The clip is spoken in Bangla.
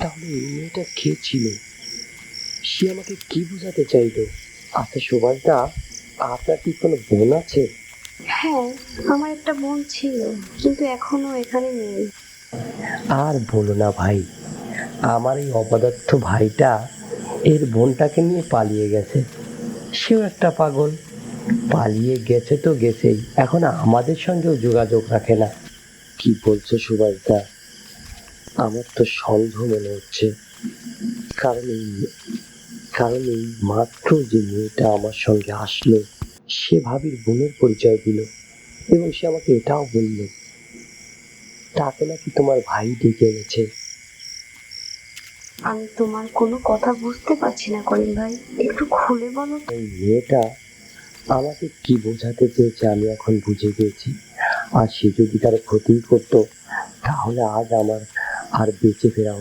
তাহলে এই মেয়েটা কে ছিল? সে আমাকে কি বোঝাতে চাইলো? আচ্ছা সুভাষদা, আপনার কি কোনো বোন আছে? হ্যাঁ, আমার একটা বোন ছিল, কিন্তু এখনো এখানে নেই। আর বলো না ভাই, আমার এই অপদার্থ ভাইটা এর বোনটাকে নিয়ে পালিয়ে গেছে। সেও একটা পাগল, পালিয়ে গেছে তো গেছেই, এখন আমাদের সঙ্গেও যোগাযোগ রাখে না। কি বলছো সুভাষদা? আমার তো সন্দেহ মনে হচ্ছে। কারণ এই কারণ এই মাত্র যে মেয়েটা আমার সঙ্গে আসলো, সে ভাবির বোনের পরিচয় দিল, এবং সে আমাকে এটাও বলল তাকে নাকি তোমার ভাই ডেকে গেছে। আমি তোমার কোনো কথা বুঝতে পারছি না করিম ভাই, একটু খুলে বলো তো। এই মেয়েটা আমাকে কি বোঝাতে চেয়েছে আমি এখন বুঝে গেছি। আর সে যদি কারো ক্ষতি করতো, তাহলে আজ আমার আর বেঁচে ফেরা